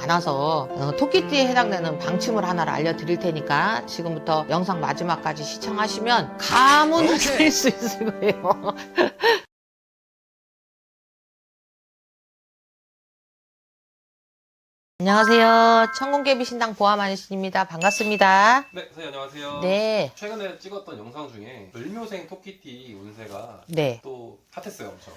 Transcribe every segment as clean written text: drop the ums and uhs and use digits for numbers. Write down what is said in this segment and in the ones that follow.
많아서 토끼띠에 해당되는 방침을 하나를 알려드릴 테니까 지금부터 영상 마지막까지 시청하시면 감은 드릴 수 있을 거예요. 안녕하세요. 천공개비 신당 보아마니신입니다. 반갑습니다. 네, 선생님 안녕하세요. 네. 최근에 찍었던 영상 중에 을묘생 토끼띠 운세가 네. 또 핫했어요, 엄청.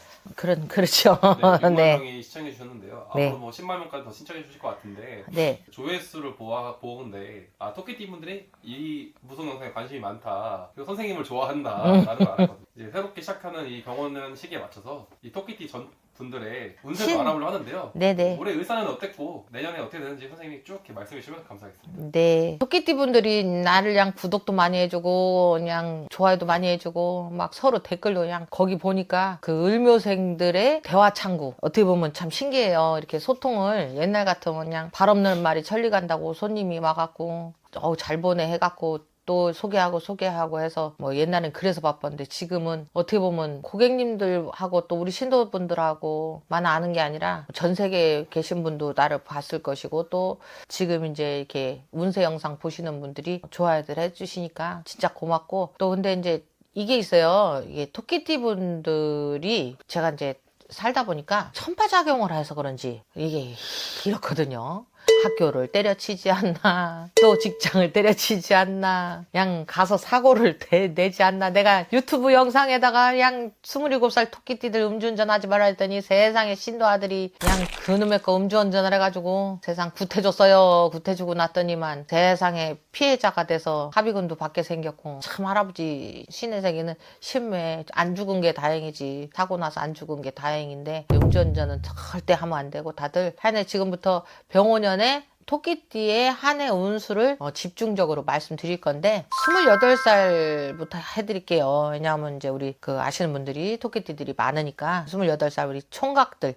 그렇죠. 네, 6만 네. 명이 시청해 주셨는데요. 네. 앞으로 뭐 10만 명까지 더 신청해 주실 것 같은데 네. 조회수를 보건데 토끼띠 분들이 이 무속 영상에 관심이 많다. 그리고 선생님을 좋아한다라는 걸 알았거든요. 이제 새롭게 시작하는 이 병원년 시기에 맞춰서 이 토끼띠 전 분들의 운세도 알아보려 하는데요. 네네. 올해 을사는 어땠고 내년에 어떻게 되는지 선생님이 쭉 이렇게 말씀해 주시면 감사하겠습니다. 네. 토끼띠 분들이 나를 그냥 구독도 많이 해주고, 그냥 좋아요도 많이 해주고, 막 서로 댓글도 그냥 거기 보니까 그 을묘생들의 대화 창구. 어떻게 보면 참 신기해요. 이렇게 소통을 옛날 같으면 그냥 발 없는 말이 천리 간다고 손님이 와갖고, 잘 보내 해갖고, 또 소개하고 해서 뭐 옛날엔 그래서 바빴는데 지금은 어떻게 보면 고객님들하고 또 우리 신도분들하고 만 아는 게 아니라 전 세계에 계신 분도 나를 봤을 것이고 또 지금 이제 이렇게 운세 영상 보시는 분들이 좋아요들 해주시니까 진짜 고맙고 또 근데 이제 이게 있어요. 이게 토끼띠 분들이 제가 이제 살다 보니까 천파작용을 해서 그런지 이게 이렇거든요. 학교를 때려치지 않나 또 직장을 때려치지 않나 그냥 가서 사고를 내지 않나 내가 유튜브 영상에다가 그냥 27살 토끼띠들 음주운전 하지 말라 했더니 세상에 신도 아들이 그냥 그놈의 거 음주운전을 해가지고 세상 구태줬어요. 구태주고 났더니만 세상에 피해자가 돼서 합의금도 받게 생겼고 참 할아버지 신의 세계는 심해. 안 죽은 게 다행이지 사고 나서 안 죽은 게 다행인데 음주운전은 절대 하면 안 되고 다들 한 해 지금부터 병원연에 토끼띠의 한 해 운수를 집중적으로 말씀드릴 건데 28살부터 해드릴게요. 왜냐하면 이제 우리 아시는 분들이 토끼띠들이 많으니까 28살 우리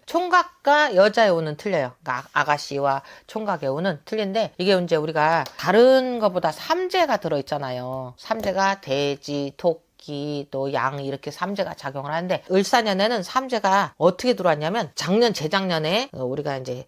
총각과 여자의 운은 틀려요. 그러니까 아가씨와 총각의 운은 틀린데 이게 이제 우리가 다른 것보다 삼재가 들어있잖아요. 삼재가 돼지, 또 양 이렇게 삼재가 작용을 하는데 을사년에는 삼재가 어떻게 들어왔냐면 재작년에 우리가 이제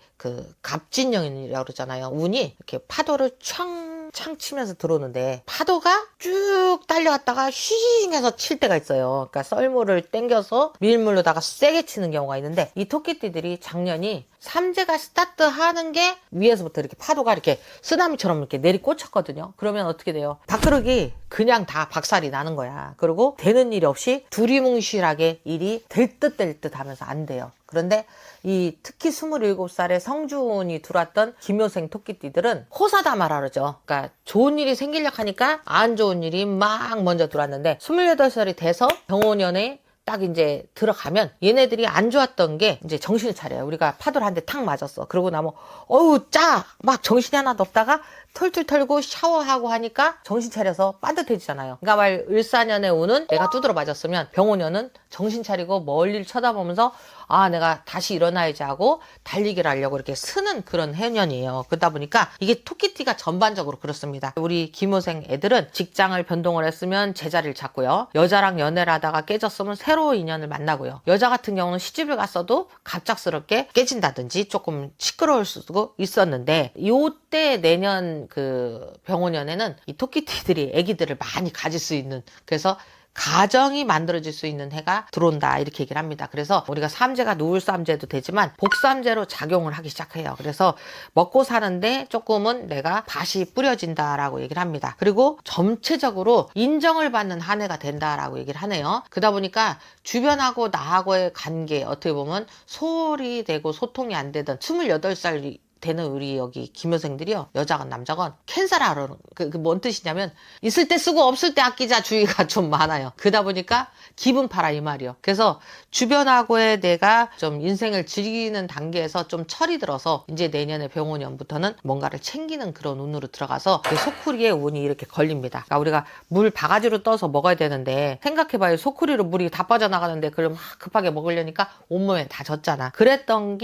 갑진년이라고 그러잖아요. 운이 이렇게 파도를 창 치면서 들어오는데 파도가 쭉 달려왔다가 휘잉 해서 칠 때가 있어요. 그러니까 썰물을 당겨서 밀물로다가 세게 치는 경우가 있는데 이 토끼띠들이 작년이 삼재가 스타트 하는 게 위에서부터 이렇게 파도가 이렇게 쓰나미처럼 이렇게 내리꽂혔거든요. 그러면 어떻게 돼요? 밥그릇이 그냥 다 박살이 나는 거야. 그리고 되는 일이 없이 두리뭉실하게 일이 될 듯 하면서 안 돼요. 그런데 이 특히 27살에 성주운이 들어왔던 김효생 토끼띠들은 호사다마라 그러죠. 그러니까 좋은 일이 생기려고 하니까 안 좋은 일이 막 먼저 들어왔는데 28살이 돼서 병원연에 딱 이제 들어가면 얘네들이 안 좋았던 게 이제 정신을 차려요. 우리가 파도를 한 대 탁 맞았어. 그러고 나면 막 정신이 하나도 없다가 털털 털고 샤워하고 하니까 정신 차려서 빠듯해지잖아요. 그러니까 말 을사년에 오는 내가 두드러 맞았으면 병원년은 정신 차리고 멀리를 쳐다보면서 내가 다시 일어나야지 하고 달리기를 하려고 이렇게 쓰는 그런 해년이에요. 그러다 보니까 이게 토끼띠가 전반적으로 그렇습니다. 우리 김호생 애들은 직장을 변동을 했으면 제자리를 찾고요. 여자랑 연애를 하다가 깨졌으면 새로운 인연을 만나고요. 여자 같은 경우는 시집을 갔어도 갑작스럽게 깨진다든지 조금 시끄러울 수도 있었는데 요때 내년 병원연에는 이 토끼띠들이 애기들을 많이 가질 수 있는 그래서 가정이 만들어질 수 있는 해가 들어온다 이렇게 얘기를 합니다. 그래서 우리가 삼재가 누울삼재도 되지만 복삼재로 작용을 하기 시작해요. 그래서 먹고 사는데 조금은 내가 밭이 뿌려진다라고 얘기를 합니다. 그리고 전체적으로 인정을 받는 한 해가 된다라고 얘기를 하네요. 그러다 보니까 주변하고 나하고의 관계 어떻게 보면 소홀히 되고 소통이 안 되던 28살 되는 우리 여기 김여생들이요. 여자건 남자건 캔슬 하러 뭔 뜻이냐면 있을 때 쓰고 없을 때 아끼자 주의가 좀 많아요. 그러다 보니까 기분 팔아 이 말이요. 그래서 주변하고의 내가 좀 인생을 즐기는 단계에서 좀 철이 들어서 이제 내년에 병원년부터는 뭔가를 챙기는 그런 운으로 들어가서 소쿠리에 운이 이렇게 걸립니다. 그러니까 우리가 물 바가지로 떠서 먹어야 되는데 생각해봐요. 소쿠리로 물이 다 빠져나가는데 그걸 막 급하게 먹으려니까 온몸에 다 젖잖아. 그랬던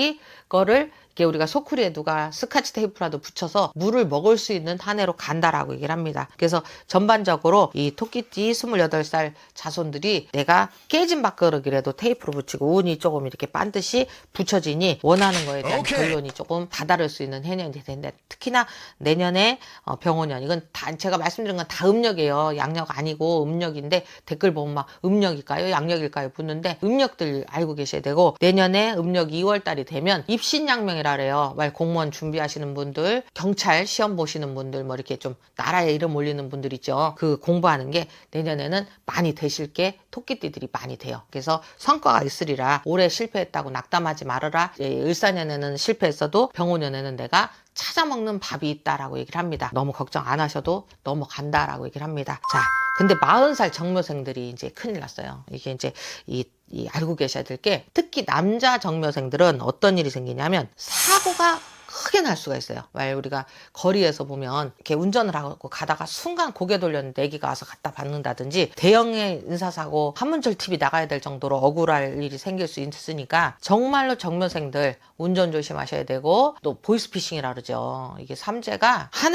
거를 이게 우리가 소쿠리에 누가 스카치 테이프라도 붙여서 물을 먹을 수 있는 한 해로 간다라고 얘기를 합니다. 그래서 전반적으로 이 토끼띠 28살 자손들이 내가 깨진 밥그릇이라도 테이프로 붙이고 운이 조금 이렇게 반드시 붙여지니 원하는 거에 대한 결론이 조금 다다를 수 있는 해년이 되는데, 특히나 내년에 병원년, 이건 다 제가 말씀드린 건 다 음력이에요. 양력 아니고 음력인데 댓글 보면 막 음력일까요? 양력일까요? 붙는데 음력들 알고 계셔야 되고, 내년에 음력 2월 달이 되면 입신양명이라 그래요. 말 공무원 준비하시는 분들, 경찰 시험 보시는 분들, 뭐 이렇게 좀 나라에 이름 올리는 분들 있죠. 그 공부하는 게 내년에는 많이 되실 게 토끼띠들이 많이 돼요. 그래서 성과가 있으리라. 올해 실패했다고 낙담하지 말아라. 을사년에는 실패했어도 병오년에는 내가 찾아먹는 밥이 있다라고 얘기를 합니다. 너무 걱정 안 하셔도 넘어간다라고 얘기를 합니다. 자, 근데 40살 정묘생들이 이제 큰일 났어요. 이게 이제 이 알고 계셔야 될 게, 특히 남자 정묘생들은 어떤 일이 생기냐면 사고가 크게 날 수가 있어요. 왜 우리가 거리에서 보면 이렇게 운전을 하고 가다가 순간 고개 돌렸는데 애기가 와서 갖다 받는다든지, 대형의 인사사고 한문철 TV 나가야 될 정도로 억울할 일이 생길 수 있으니까 정말로 정묘생들 운전 조심하셔야 되고, 또 보이스피싱이라 그러죠. 이게 삼재가 한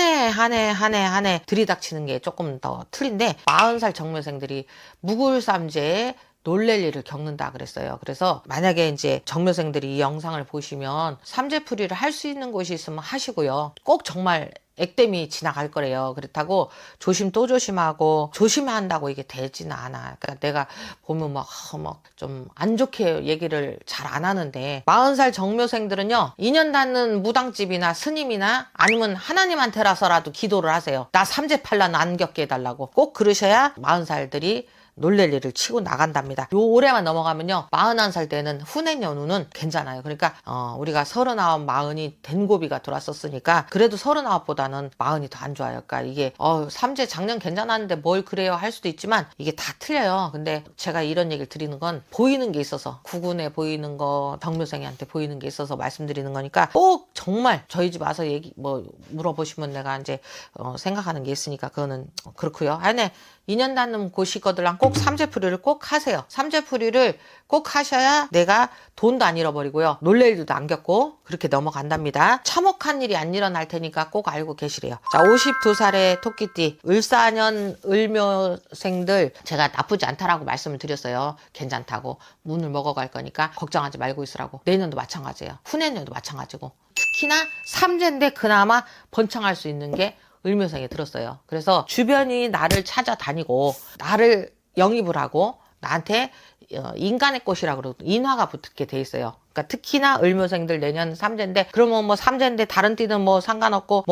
해 들이닥치는 게 조금 더 틀린데, 40살 정묘생들이 묵을삼재에 놀랄 일을 겪는다 그랬어요. 그래서 만약에 이제 정묘생들이 이 영상을 보시면 삼재풀이를 할 수 있는 곳이 있으면 하시고요. 꼭 정말 액땜이 지나갈 거래요. 그렇다고 조심 또 조심하고 조심해야 한다고 이게 되지는 않아. 그러니까 내가 보면 막 좀 안 좋게 얘기를 잘 안 하는데, 40살 정묘생들은요, 인연 닿는 무당집이나 스님이나 아니면 하나님한테라서라도 기도를 하세요. 나 삼재팔란 안 겪게 해달라고. 꼭 그러셔야 40살들이 놀랄 일을 치고 나간답니다. 요 올해만 넘어가면요, 41살 때는 후내년우는 괜찮아요. 그러니까 우리가 39, 40이 된 고비가 들어왔었으니까 그래도 39보다는 40이 더 안 좋아요. 그러니까 이게 삼재 작년 괜찮았는데 뭘 그래요 할 수도 있지만 이게 다 틀려요. 근데 제가 이런 얘기를 드리는 건 보이는 게 있어서, 구군에 보이는 거, 정묘생한테 보이는 게 있어서 말씀드리는 거니까, 꼭 정말 저희 집 와서 얘기 물어보시면 내가 이제 생각하는 게 있으니까 그거는 그렇고요. 아니, 인연 닿는 곳이거들랑 꼭 삼재풀이를 꼭 하세요. 삼재풀이를 꼭 하셔야 내가 돈도 안 잃어버리고요, 놀랄 일도 안 겪고 그렇게 넘어간답니다. 참혹한 일이 안 일어날 테니까 꼭 알고 계시래요. 자, 52살의 토끼띠 을사년 을묘생들, 제가 나쁘지 않다라고 말씀을 드렸어요. 괜찮다고, 문을 먹어갈 거니까 걱정하지 말고 있으라고. 내년도 마찬가지예요. 후내년도 마찬가지고, 특히나 삼재인데 그나마 번창할 수 있는 게 을묘생에 들었어요. 그래서 주변이 나를 찾아다니고 나를 영입을 하고 나한테 인간의 꽃이라고 그러고 인화가 붙게 돼 있어요. 그러니까 특히나 을묘생들 내년 삼재인데, 그러면 뭐 삼재인데 다른 띠는 뭐 상관없고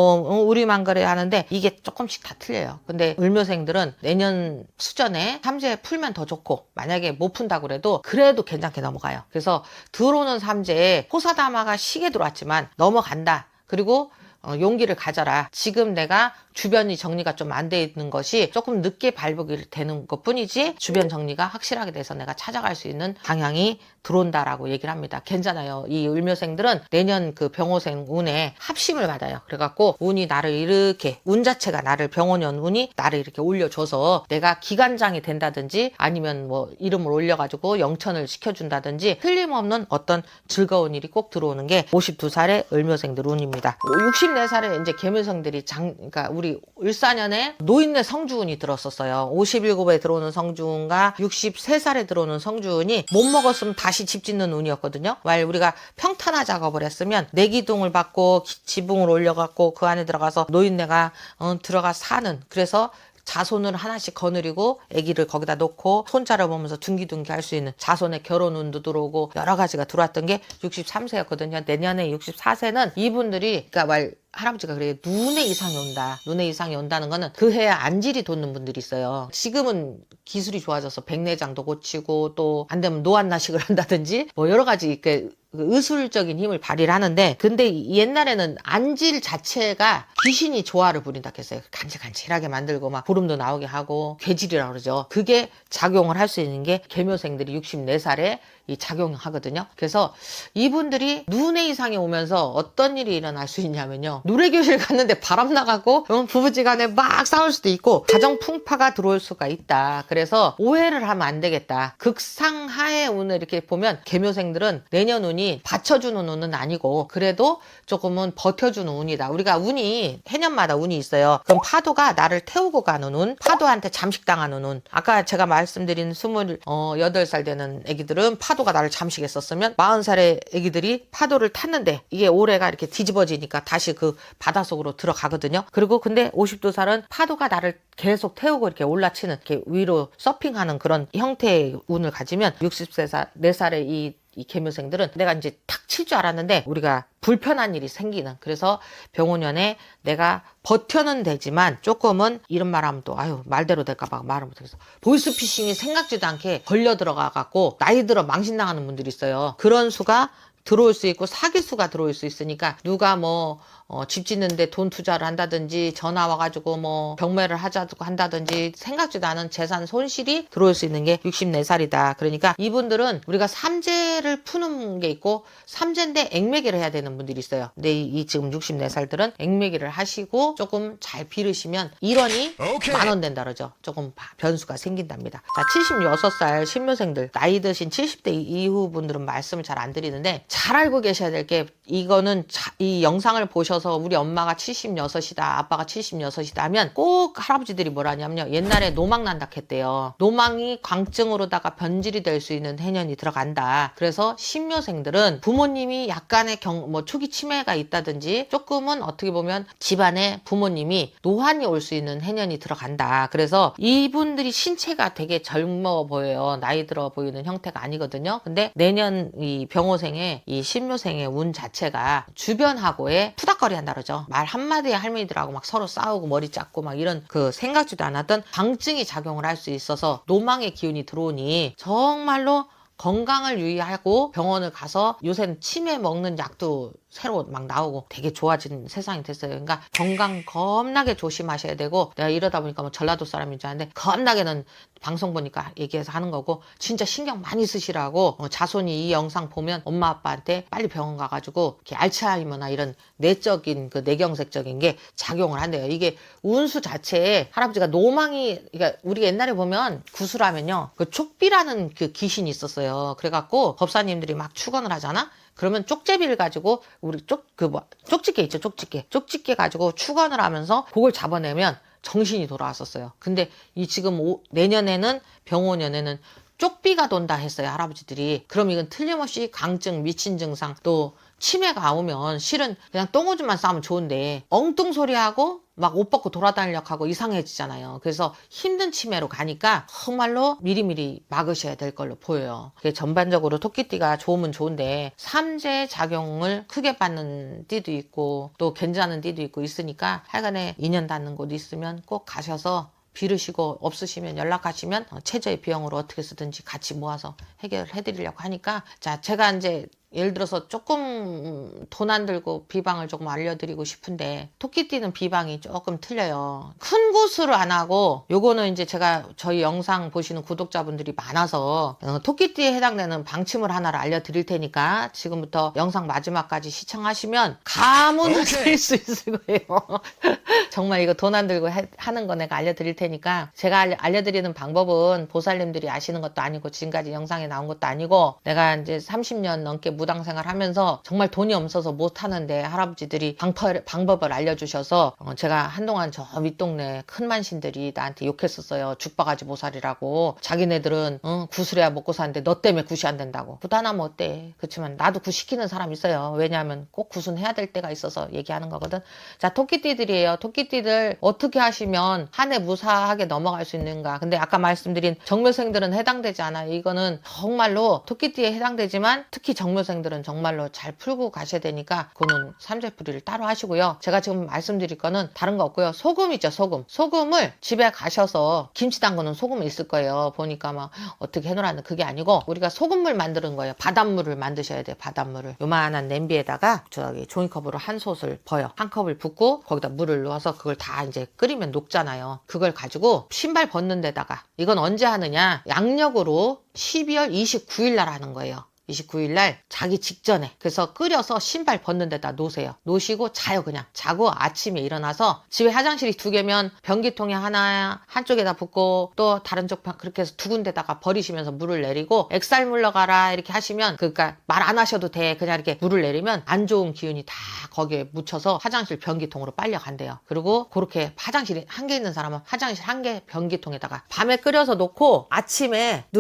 우리만 그래 하는데 이게 조금씩 다 틀려요. 근데 을묘생들은 내년 수전에 삼재 풀면 더 좋고, 만약에 못 푼다고 그래도 괜찮게 넘어가요. 그래서 들어오는 삼재에 호사다마가 시게 들어왔지만 넘어간다. 그리고 용기를 가져라. 지금 내가 주변이 정리가 좀 안 돼 있는 것이 조금 늦게 발복이 되는 것 뿐이지, 주변 정리가 확실하게 돼서 내가 찾아갈 수 있는 방향이 들어온다라고 얘기를 합니다. 괜찮아요. 이 을묘생들은 내년 그 병오생 운에 합심을 받아요. 그래갖고 운이 나를 이렇게, 운 자체가 나를, 병오년 운이 나를 이렇게 올려줘서 내가 기관장이 된다든지, 아니면 뭐 이름을 올려가지고 영천을 시켜준다든지, 틀림없는 어떤 즐거운 일이 꼭 들어오는 게 52살의 을묘생들 운입니다. 64살에 이제 계묘생들이 그러니까 우리 을사년에 노인네 성주운이 들었었어요. 57에 들어오는 성주운과 63살에 들어오는 성주운이 못 먹었으면 다시 집 짓는 운이었거든요. 만약 우리가 평탄화 작업을 했으면 내기둥을 받고 지붕을 올려갖고 그 안에 들어가서 노인네가 들어가 사는, 그래서 자손을 하나씩 거느리고 아기를 거기다 놓고 손자를 보면서 둥기둥기 할 수 있는 자손의 결혼운도 들어오고 여러 가지가 들어왔던 게 63세였거든요. 내년에 64세는 이분들이, 그러니까 할아버지가 그래요. 눈에 이상이 온다. 눈에 이상이 온다는 거는 그 해에 안질이 돋는 분들이 있어요. 지금은 기술이 좋아져서 백내장도 고치고 또 안 되면 노안나식을 한다든지 뭐 여러 가지 이렇게 의술적인 힘을 발휘를 하는데, 근데 옛날에는 안질 자체가 귀신이 조화를 부린다 했어요. 간질간질하게 만들고 막 보름도 나오게 하고 괴질이라고 그러죠. 그게 작용을 할 수 있는 게 계묘생들이 64살에 이 작용하거든요. 그래서 이분들이 눈의 이상이 오면서 어떤 일이 일어날 수 있냐면요, 누레교실 갔는데 바람 나가고 부부지간에 막 싸울 수도 있고 가정 풍파가 들어올 수가 있다. 그래서 오해를 하면 안 되겠다. 극상하의 운을 이렇게 보면 계묘생들은 내년 운이 운이 받쳐주는 운은 아니고 그래도 조금은 버텨주는 운이다. 우리가 운이 해년마다 운이 있어요. 그럼 파도가 나를 태우고 가는 운, 파도한테 잠식당하는 운. 아까 제가 말씀드린 28살 되는 애기들은 파도가 나를 잠식했었으면 40살의 애기들이 파도를 탔는데 이게 올해가 이렇게 뒤집어지니까 다시 그 바닷속으로 들어가거든요. 그리고 근데 52살은 파도가 나를 계속 태우고 이렇게 올라치는 이렇게 위로 서핑하는 그런 형태의 운을 가지면 64살의 이 계묘생들은 내가 이제 탁 칠 줄 알았는데 우리가 불편한 일이 생기는 그래서 병원년에 내가 버텨는 되지만 조금은 이런 말하면 또 아유 말대로 될까봐 말을 못하겠어. 보이스피싱이 생각지도 않게 걸려 들어가 갖고 나이 들어 망신당하는 분들이 있어요. 그런 수가 들어올 수 있고 사기수가 들어올 수 있으니까 누가 집 짓는데 돈 투자를 한다든지 전화 와가지고 경매를 하자고 한다든지 생각지도 않은 재산 손실이 들어올 수 있는 게 64살이다. 그러니까 이분들은 우리가 삼재를 푸는 게 있고 삼재인데 액매기를 해야 되는 분들이 있어요. 근데 이 지금 64살들은 액매기를 하시고 조금 잘 비르시면 1원이 만원 된다 그러죠. 조금 변수가 생긴답니다. 자, 76살 신묘생들 나이 드신 70대 이후 분들은 말씀을 잘 안 드리는데 잘 알고 계셔야 될 게 이거는 이 영상을 보셔서 우리 엄마가 76이다 아빠가 76이다 하면 꼭 할아버지들이 뭐라 하냐면요. 옛날에 노망 난다 했대요. 노망이 광증으로다가 변질이 될 수 있는 해년이 들어간다. 그래서 신묘생들은 부모님이 약간의 초기 치매가 있다든지 조금은 어떻게 보면 집안에 부모님이 노환이 올 수 있는 해년이 들어간다. 그래서 이분들이 신체가 되게 젊어 보여요. 나이 들어 보이는 형태가 아니거든요. 근데 내년 이 병호생의 이 신묘생의 운 자체가 주변하고의 푸닥거리 한다 그러죠. 말 한마디에 할머니들하고 막 서로 싸우고 머리 짰고 막 이런 그 생각지도 않았던 방증이 작용을 할 수 있어서 노망의 기운이 들어오니 정말로 건강을 유의하고 병원을 가서 요새는 치매 먹는 약도 새로 막 나오고 되게 좋아진 세상이 됐어요. 그러니까 건강 겁나게 조심하셔야 되고 내가 이러다 보니까 전라도 사람인 줄 알았는데 겁나게는 방송 보니까 얘기해서 하는 거고 진짜 신경 많이 쓰시라고 자손이 이 영상 보면 엄마 아빠한테 빨리 병원 가가지고 이렇게 알츠하이머나 이런 내적인 그 뇌경색적인 게 작용을 한대요. 이게 운수 자체에 할아버지가 노망이 그러니까 우리가 옛날에 보면 구슬하면요 그 촉비라는 그 귀신이 있었어요. 그래갖고 법사님들이 막 축원을 하잖아. 그러면 쪽제비를 가지고 우리 쪽집게 있죠. 쪽집게 가지고 축원을 하면서 그걸 잡아내면 정신이 돌아왔었어요. 근데 이 지금 내년에는 병원년에는 쪽비가 돈다 했어요. 할아버지들이. 그럼 이건 틀림없이 강증, 미친 증상 또 치매가 오면 실은 그냥 똥오줌만 싸면 좋은데 엉뚱 소리하고 막 옷 벗고 돌아다니려고 하고 이상해지잖아요. 그래서 힘든 치매로 가니까 정말로 미리미리 막으셔야 될 걸로 보여요. 전반적으로 토끼띠가 좋으면 좋은데 삼재 작용을 크게 받는 띠도 있고 또 괜찮은 띠도 있고 있으니까 하여간에 인연 닿는 곳 있으면 꼭 가셔서 비르시고 없으시면 연락하시면 최저의 비용으로 어떻게 쓰든지 같이 모아서 해결해 드리려고 하니까 자 제가 이제 예를 들어서 조금 돈 안 들고 비방을 조금 알려드리고 싶은데 토끼띠는 비방이 조금 틀려요. 큰 구슬을 안 하고 요거는 이제 제가 저희 영상 보시는 구독자분들이 많아서 토끼띠에 해당되는 방침을 하나를 알려드릴 테니까 지금부터 영상 마지막까지 시청하시면 가문을 쓸 수 있을 거예요. 정말 이거 돈 안 들고 하는 거 내가 알려드릴 테니까 제가 알려드리는 방법은 보살님들이 아시는 것도 아니고 지금까지 영상에 나온 것도 아니고 내가 이제 30년 넘게 무당생활 하면서 정말 돈이 없어서 못하는데 할아버지들이 방법을 알려주셔서 제가 한동안 저 윗동네 큰 만신들이 나한테 욕했었어요. 죽바가지 보살이라고. 자기네들은 구슬해야 먹고 사는데 너 때문에 굿이 안 된다고. 굿하나면 어때? 그렇지만 나도 굿 시키는 사람 있어요. 왜냐하면 꼭 굿은 해야 될 때가 있어서 얘기하는 거거든. 자, 토끼띠들이에요. 토끼띠들 어떻게 하시면 한 해 무사하게 넘어갈 수 있는가. 근데 아까 말씀드린 정묘생들은 해당되지 않아요. 이거는 정말로 토끼띠에 해당되지만 특히 정묘생들은 정말로 잘 풀고 가셔야 되니까 그거는 삼재풀이를 따로 하시고요. 제가 지금 말씀드릴 거는 다른 거 없고요. 소금 있죠. 소금을 집에 가셔서 김치 담그는 소금이 있을 거예요. 보니까 막 어떻게 해놓으라는 그게 아니고 우리가 소금물 만드는 거예요. 바닷물을 만드셔야 돼요. 바닷물을. 요만한 냄비에다가 저기 종이컵으로 한 솥을 버요. 한 컵을 붓고 거기다 물을 넣어서 그걸 다 이제 끓이면 녹잖아요. 그걸 가지고 신발 벗는 데다가 이건 언제 하느냐? 양력으로 12월 29일 날 하는 거예요. 29일 날 자기 직전에 그래서 끓여서 신발 벗는 데다 놓으세요. 놓으시고 자요. 그냥 자고 아침에 일어나서 집에 화장실이 2개면 변기통에 하나 한쪽에다 붓고 또 다른 쪽 그렇게 해서 2군데다가 버리시면서 물을 내리고 액살 물러가라 이렇게 하시면 그러니까 말 안 하셔도 돼. 그냥 이렇게 물을 내리면 안 좋은 기운이 다 거기에 묻혀서 화장실 변기통으로 빨려 간대요. 그리고 그렇게 화장실이 1개 있는 사람은 화장실 1개 변기통에다가 밤에 끓여서 놓고 아침에 눈